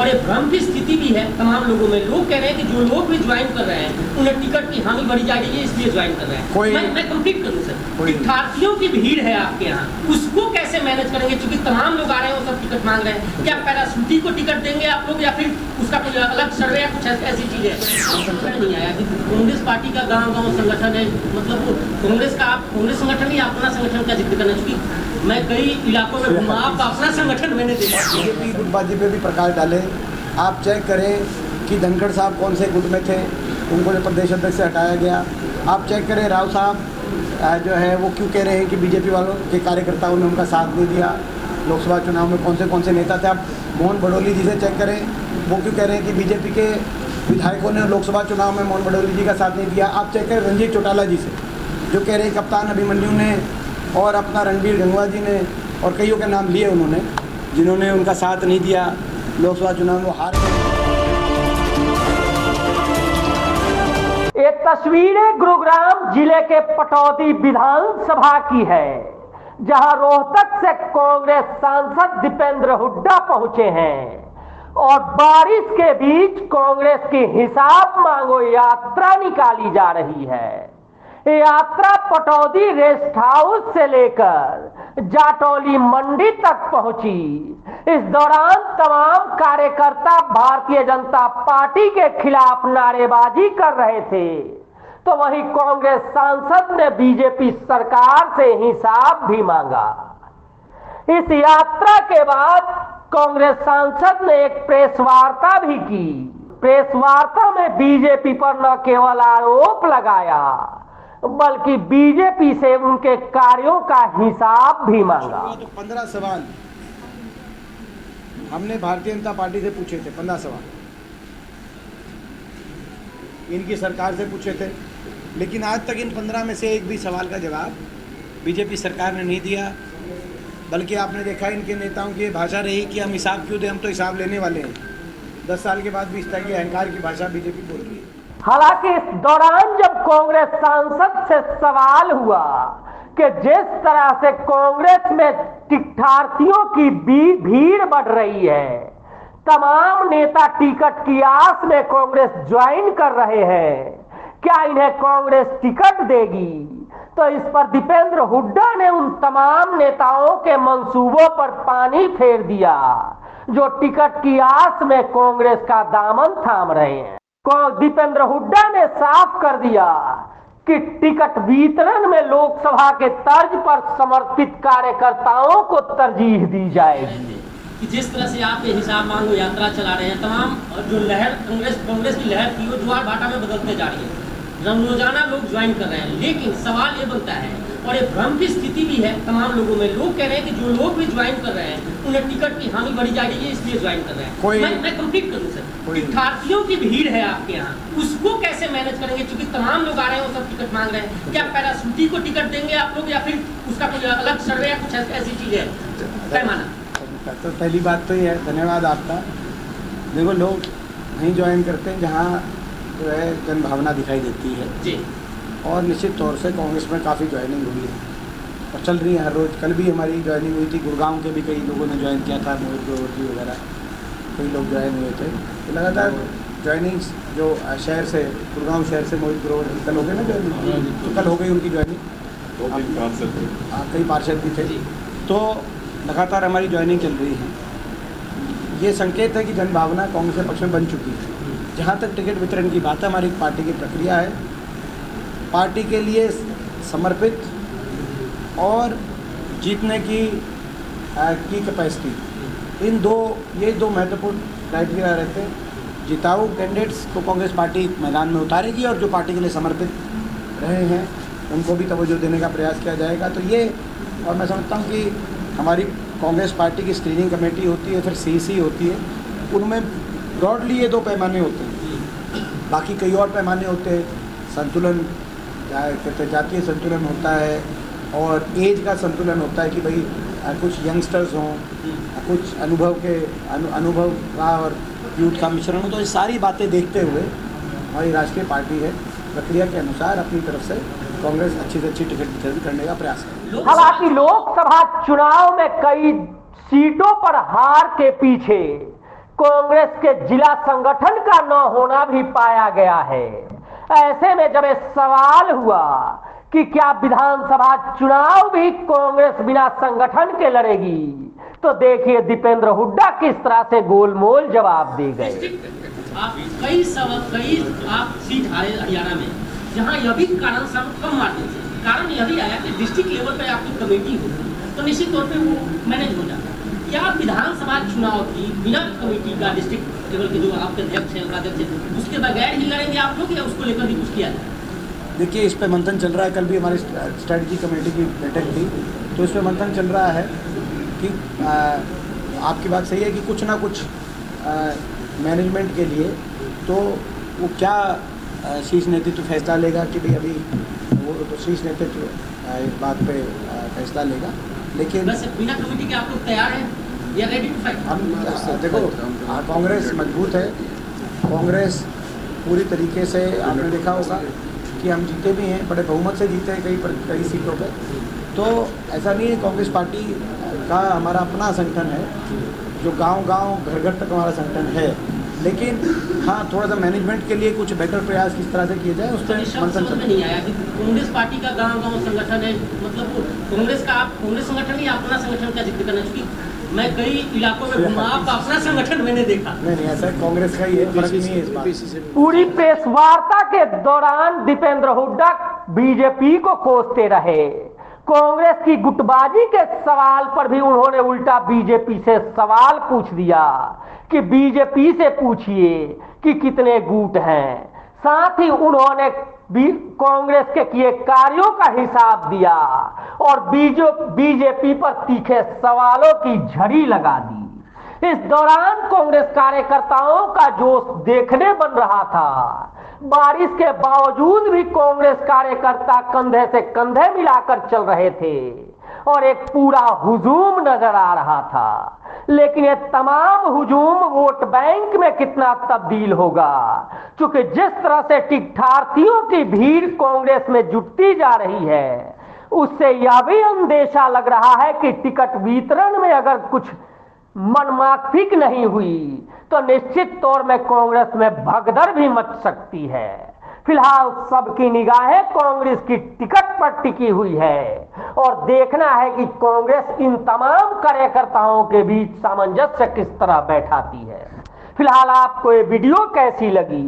और ये भ्रम की स्थिति भी है तमाम लोगों में। लोग कह रहे हैं कि जो लोग भी ज्वाइन कर रहे हैं उन्हें टिकट की हामी बढ़ी जा रही है, इसलिए ज्वाइन कर रहे हैं। मैं कंप्लीट करूं सर, शिक्षार्थियों की भीड़ है आपके यहाँ, उसको कैसे मैनेज करेंगे? क्योंकि तमाम लोग आ रहे हैं, वो सब टिकट मांग रहे हैं। क्या पैराशूटी को टिकट देंगे आप लोग, या फिर उसका कोई अलग सर्वे या कुछ ऐसी चीज है? नहीं आया कि कांग्रेस पार्टी का गाँव संगठन है, मतलब कांग्रेस का आप कांग्रेस संगठन या अपना संगठन का जिक्र करना, क्योंकि मैं कई इलाकों में घूमा, आपका अपना संगठन मैंने देखा। बीजेपी गुटबाजी पे भी प्रकाश डाले। आप चेक करें कि धनखड़ साहब कौन से गुट में थे, उनको जो प्रदेश अध्यक्ष से हटाया गया। आप चेक करें राव साहब जो है वो क्यों कह रहे हैं कि बीजेपी वालों के कार्यकर्ताओं ने उनका साथ नहीं दिया। लोकसभा चुनाव में कौन से नेता थे? आप मोहन भड़ोली जी से चेक करें, वो क्यों कह रहे हैं कि बीजेपी के विधायकों ने लोकसभा चुनाव में मोहन भड़ोली जी का साथ नहीं दिया। आप चेक करें रंजीत चौटाला जी से, जो कह रहे हैं कप्तान अभिमन्यु ने और अपना रणबीर गंगवा जी ने और कईयों के नाम लिए उन्होंने, जिन्होंने उनका साथ नहीं दिया लोकसभा चुनाव में, हार गए। ये तस्वीरें गुरुग्राम जिले के पटौदी विधानसभा की है, जहां रोहतक से कांग्रेस सांसद दीपेंद्र हुड्डा पहुंचे हैं और बारिश के बीच कांग्रेस की हिसाब मांगो यात्रा निकाली जा रही है। यात्रा पटौदी रेस्ट हाउस से लेकर जाटौली मंडी तक पहुंची। इस दौरान तमाम कार्यकर्ता भारतीय जनता पार्टी के खिलाफ नारेबाजी कर रहे थे, तो वहीं कांग्रेस सांसद ने बीजेपी सरकार से हिसाब भी मांगा। इस यात्रा के बाद कांग्रेस सांसद ने एक प्रेस वार्ता भी की। प्रेस वार्ता में बीजेपी पर न केवल आरोप लगाया, बल्कि बीजेपी से उनके कार्यों का हिसाब भी मांगा। तो 15 सवाल हमने भारतीय जनता पार्टी से पूछे थे, 15 सवाल इनकी सरकार से पूछे थे, लेकिन आज तक इन 15 में से एक भी सवाल का जवाब बीजेपी सरकार ने नहीं दिया। बल्कि आपने देखा इनके नेताओं की भाषा रही कि हम हिसाब क्यों दें, हम तो हिसाब लेने वाले हैं। 10 साल के बाद भी इस तरह की अहंकार की भाषा बीजेपी बोल रही है। हालांकि इस दौरान जब कांग्रेस सांसद से सवाल हुआ कि जिस तरह से कांग्रेस में टिकटार्थियों की भीड़ बढ़ रही है, तमाम नेता टिकट की आस में कांग्रेस ज्वाइन कर रहे हैं, क्या इन्हें कांग्रेस टिकट देगी? तो इस पर दीपेंद्र हुड्डा ने उन तमाम नेताओं के मंसूबों पर पानी फेर दिया जो टिकट की आस में कांग्रेस का दामन थाम रहे हैं। दीपेंद्र हुड्डा ने साफ कर दिया कि टिकट वितरण में लोकसभा के तर्ज पर समर्पित कार्यकर्ताओं को तरजीह दी जाएगी। कि जिस तरह से आप ये हिसाब मांगो यात्रा चला रहे हैं, तमाम जो लहर कांग्रेस की लहर थी वो ज्वार भाटा में बदलते जा रही है, रोजाना लोग ज्वाइन कर रहे हैं। लेकिन सवाल ये बनता है, और ये भ्रम की स्थिति भी है तमाम लोगों में। लोग कह रहे हैं कि जो लोग भी ज्वाइन कर रहे हैं उन्हें टिकट की हामी बढ़ी जा रही है, इसलिए ज्वाइन कर रहे हैं। मैं कंप्लीट करूं सर, शिक्षार्थियों की भीड़ है आपके यहाँ, उसको कैसे मैनेज करेंगे? क्योंकि तमाम लोग आ रहे हैं, वो सब टिकट मांग रहे हैं। क्या पैराशूटी को टिकट देंगे आप लोग, या फिर उसका कोई अलग सर्वे या कुछ ऐसी चीज है? पैमाना तो पहली बात तो ये है, धन्यवाद आपका। देखो, लोग नहीं ज्वाइन करते जहाँ जो है जनभावना दिखाई देती है जी, और निश्चित तौर से कांग्रेस में काफ़ी ज्वाइनिंग हुई है और चल रही है हर रोज़। कल भी हमारी ज्वाइनिंग हुई थी, गुड़गांव के भी कई लोगों ने ज्वाइन किया था, मोहित ग्रोवर जी वगैरह कई लोग ज्वाइन हुए थे। तो लगातार ज्वाइनिंग जो शहर से, गुड़गांव शहर से मोहित ग्रोवर जी कल हो गए ना ज्वाइनिंग, तो कल हो गई उनकी ज्वाइनिंग। कई पार्षद भी थे, तो लगातार हमारी ज्वाइनिंग चल रही है। ये संकेत है कि जनभावना कांग्रेस के पक्ष में बन चुकी है। जहाँ तक टिकट वितरण की बात है, हमारी पार्टी की प्रक्रिया है, पार्टी के लिए समर्पित और जीतने की कैपेसिटी, ये दो महत्वपूर्ण क्राइटेरिया रहते हैं। जिताऊ कैंडिडेट्स को कांग्रेस पार्टी मैदान में उतारेगी और जो पार्टी के लिए समर्पित रहे हैं उनको भी तवज्जो देने का प्रयास किया जाएगा। तो ये, और मैं समझता हूँ कि हमारी कांग्रेस पार्टी की स्क्रीनिंग कमेटी होती है, फिर सीसी होती है, उनमें ब्रॉडली ये 2 पैमाने होते हैं। बाकी कई और पैमाने होते हैं, संतुलन कहते जातीय संतुलन होता है और एज का संतुलन होता है कि भाई कुछ यंगस्टर्स हों, कुछ अनुभव का और यूथ का मिश्रण हो। तो ये सारी बातें देखते हुए हमारी राष्ट्रीय पार्टी है, प्रक्रिया के अनुसार अपनी तरफ से कांग्रेस अच्छी से अच्छी टिकट वितरण करने का प्रयास है। हालांकि लोकसभा चुनाव में कई सीटों पर हार के पीछे कांग्रेस के जिला संगठन का न होना भी पाया गया है। ऐसे में जब एक सवाल हुआ कि क्या विधानसभा चुनाव भी कांग्रेस बिना संगठन के लड़ेगी, तो देखिए दीपेंद्र हुड्डा किस तरह से गोलमोल जवाब दे गए। आप कई आप सीट हारे हरियाणा में, जहां यह भी कारण सब कम मार्जिन से, कारण यह भी आया कि डिस्ट्रिक्ट लेवल पर आपकी कमेटी होगी तो निश्चित तौर पे वो मैनेज हो जाता है। या विधानसभा चुनाव की बिना कमेटी का डिस्ट्रिक्ट लेवल के जो आपके अध्यक्ष हैं, उपाध्यक्ष हैं, उसके बगैर ही लड़ेंगे आप लोग, या उसको लेकर भी कुछ किया जाए? देखिए, इस पे मंथन चल रहा है। कल भी हमारी स्ट्रैटेजी कमेटी की बैठक थी, तो इस पे मंथन चल रहा है कि आपकी बात सही है कि कुछ ना कुछ मैनेजमेंट के लिए तो वो क्या शीर्ष नेतृत्व फैसला लेगा कि भाई अभी वो तो शीर्ष नेतृत्व इस बात पे फैसला लेगा। लेकिन बस बिना कमेटी के आप लोग तैयार हैं या रेडी टू फाइट? हम देखो, कांग्रेस मजबूत है। कांग्रेस पूरी तरीके से, आपने देखा होगा कि हम जीते भी हैं, बड़े बहुमत से जीते हैं कई सीटों पे। तो ऐसा नहीं है, कांग्रेस पार्टी का हमारा अपना संगठन है, जो गांव-गांव घर-घर तक हमारा संगठन है। लेकिन हाँ, थोड़ा सा मैनेजमेंट के लिए कुछ बेहतर प्रयास किस तरह से किए जाए उस पर मंथन चल रहा है। नहीं आया कि कांग्रेस पार्टी का गांव-गांव संगठन है, मतलब वो कांग्रेस का, आप कांग्रेस संगठन या अपना संगठन का जिक्र करना, क्योंकि मैं कई इलाकों में घूमा, आप अपना संगठन मैंने देखा। नहीं, ऐसा कांग्रेस का ही है, फर्क नहीं है इस बात। पूरी प्रेस वार्ता के दौरान दीपेंद्र हुड्डा बीजेपी को कोसते रहे। कांग्रेस की गुटबाजी के सवाल पर भी उन्होंने उल्टा बीजेपी से सवाल पूछ दिया कि बीजेपी से पूछिए कि कितने गुट हैं। साथ ही उन्होंने कांग्रेस के किए कार्यों का हिसाब दिया और बीजेपी पर तीखे सवालों की झड़ी लगा दी। इस दौरान कांग्रेस कार्यकर्ताओं का जोश देखने बन रहा था। बारिश के बावजूद भी कांग्रेस कार्यकर्ता कंधे से कंधे मिलाकर चल रहे थे और एक पूरा हुजूम नजर आ रहा था। लेकिन ये तमाम हुजूम वोट बैंक में कितना तब्दील होगा, क्योंकि जिस तरह से टिकठार्थियों की भीड़ कांग्रेस में जुटती जा रही है, उससे यह भी अंदेशा लग रहा है कि टिकट वितरण में अगर कुछ मनमाफिक नहीं हुई तो निश्चित तौर में कांग्रेस में भगदड़ भी मच सकती है। फिलहाल सबकी निगाहें कांग्रेस की टिकट पर टिकी हुई है और देखना है कि कांग्रेस इन तमाम कार्यकर्ताओं के बीच सामंजस्य किस तरह बैठाती है। फिलहाल आपको ये वीडियो कैसी लगी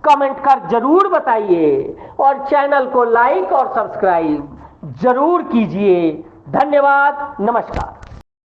कमेंट कर जरूर बताइए और चैनल को लाइक और सब्सक्राइब जरूर कीजिए। धन्यवाद, नमस्कार।